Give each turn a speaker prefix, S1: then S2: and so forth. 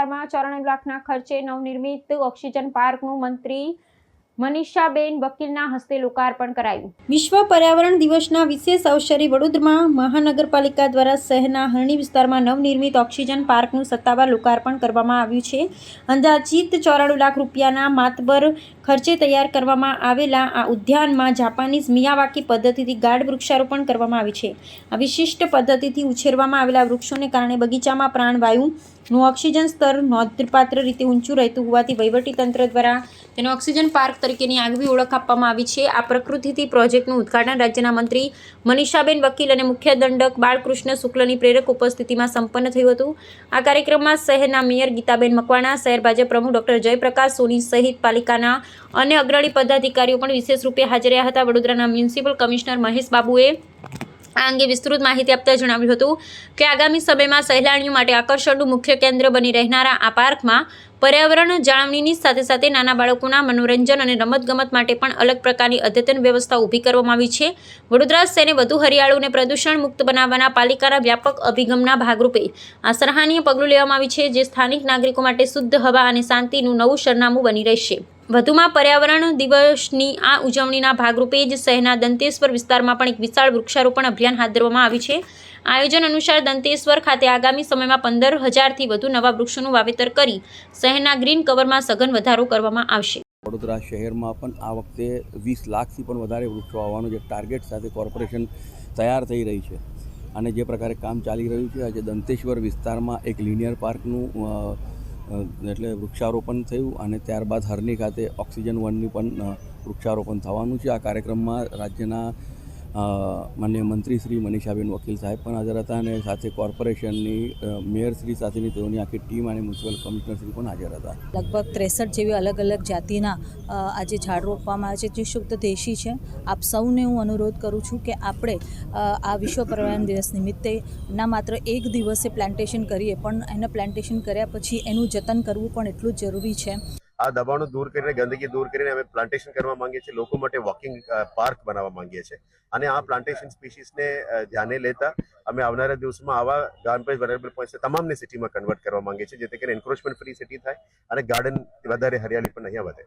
S1: વિસ્તારમાં 94 લાખના ખર્ચે નવનિર્મિત ઓક્સિજન પાર્કનું મંત્રી મનીષાબેન વકીલના હસ્તે લોકાર્પણ કરાયું।
S2: વિશ્વ પર્યાવરણ દિવસના વિશેષ અવસરે વડોદરા મહાનગરપાલિકા દ્વારા શહેરના હરણી વિસ્તારમાં નવનિર્મિત ઓક્સિજન પાર્કનું સત્તાવાર લોકાર્પણ કરવામાં આવ્યું છે। અંદાજિત 94 લાખ રૂપિયાના માતબર ખર્ચે તૈયાર કરવામાં આવેલા આ ઉદ્યાનમાં જાપાનીઝ મિયાવાકી પદ્ધતિથી ગાઢ વૃક્ષારોપણ કરવામાં આવ્યું છે। આ વિશિષ્ટ પદ્ધતિથી ઉછેરવામાં આવેલા વૃક્ષોને કારણે બગીચામાં પ્રાણવાયુનું ઓક્સિજન સ્તર નોંધપાત્ર રીતે ઊંચું રહેતું હોવાથી વહીવટીતંત્ર દ્વારા તેને ઓક્સિજન પાર્ક તરીકેની આગવી ઓળખ આપવામાં આવી છે। આ પ્રકૃતિથી પ્રોજેક્ટનું ઉદ્ઘાટન રાજ્યના મંત્રી મનીષાબેન વકીલ અને મુખ્ય દંડક બાળકૃષ્ણ શુક્લની પ્રેરક ઉપસ્થિતિમાં સંપન્ન થયું હતું। આ કાર્યક્રમમાં શહેરના મેયર ગીતાબેન મકવાણા, શહેર ભાજપ પ્રમુખ ડોક્ટર જયપ્રકાશ સોની સહિત પાલિકાના અન્ય અગ્રણી પદાધિકારીઓ પણ વિશેષ રૂપે હાજર રહ્યા હતા। વડોદરાના મ્યુનિસિપલ કમિશનર મહેશ બાબુએ આ અંગે વિસ્તૃત માહિતી આપતા જણાવ્યું હતું કે આગામી સમયમાં સહેલાણીઓ માટે આકર્ષણનું મુખ્ય કેન્દ્ર બની રહેનારા આ પાર્કમાં પર્યાવરણ જાળવણીની સાથે સાથે નાના બાળકોના મનોરંજન અને રમતગમત માટે પણ અલગ પ્રકારની અદ્યતન વ્યવસ્થા ઊભી કરવામાં આવી છે। વડોદરા શહેરને વધુ હરિયાળું અને પ્રદૂષણ મુક્ત બનાવવાના પાલિકાના વ્યાપક અભિગમના ભાગરૂપે આ સરાહનીય પગલું લેવામાં આવ્યું છે, જે સ્થાનિક નાગરિકો માટે શુદ્ધ હવા અને શાંતિનું નવું સરનામું બની રહેશે। વધુમાં પર્યાવરણ દિવસની આ ઉજવણીના ભાગરૂપે જ શહેરના દંતેશ્વર વિસ્તારમાં પણ એક વિશાળ વૃક્ષારોપણ અભિયાન હાથ ધરવામાં આવ્યું છે। આયોજન અનુસાર દંતેશ્વર ખાતે આગામી સમયમાં 15,000થી વધુ નવા વૃક્ષોનું વાવેતર કરી શહેરના ગ્રીન કવરમાં સઘન વધારો કરવામાં આવશે।
S3: વડોદરા શહેરમાં પણ આ વખતે 20 લાખથી પણ વધારે વૃક્ષો આવવાનું જે ટાર્ગેટ સાથે કોર્પોરેશન તૈયાર થઈ રહી છે અને જે પ્રકારે કામ ચાલી રહ્યું છે, આજે દંતેશ્વર વિસ્તારમાં એક લિનિયર પાર્કનું એટલે વૃક્ષારોપણ થયું અને ત્યારબાદ હરણી ખાતે ઓક્સિજન વનનું પણ વૃક્ષારોપણ થવાનું છે। આ કાર્યક્રમમાં રાજ્યના માનનીય મંત્રી શ્રી મનીષાબેન વકીલ સાહેબ પણ હાજર હતા અને સાથે કોર્પોરેશનની મેયરશ્રી સાથેની તેઓની આખી ટીમ અને મ્યુનિસિપલ કમિશનરશ્રી પણ હાજર હતા।
S4: લગભગ 63 જેવી અલગ અલગ જાતિના આજે ઝાડ રોપવામાં આવે છે, જે શુદ્ધ દેશી છે। આપ સૌને હું અનુરોધ કરું છું કે આપણે આ વિશ્વ પર્યાવરણ દિવસ નિમિત્તે ના માત્ર એક દિવસે પ્લાન્ટેશન કરીએ, પણ એને પ્લાન્ટેશન કર્યા પછી એનું જતન કરવું પણ એટલું જ જરૂરી છે।
S5: આ દબાણો દૂર કરીને, ગંદકી દૂર કરીને અમે પ્લાન્ટેશન કરવા માંગીએ છીએ, લોકો માટે વોકિંગ પાર્ક બનાવવા માંગીએ છીએ અને આ પ્લાન્ટેશન સ્પીસીસને ધ્યાને લેતા અમે આવનારા દિવસમાં આવા ગાર્ડન વેરેબલ પોઈન્ટ્સ તમામને સિટીમાં કન્વર્ટ કરવા માંગીએ છીએ, જેથી કરીને એન્ક્રોચમેન્ટ ફ્રી સિટી થાય અને ગાર્ડન વધારે હરિયાળી પણ અહીંયા વધે।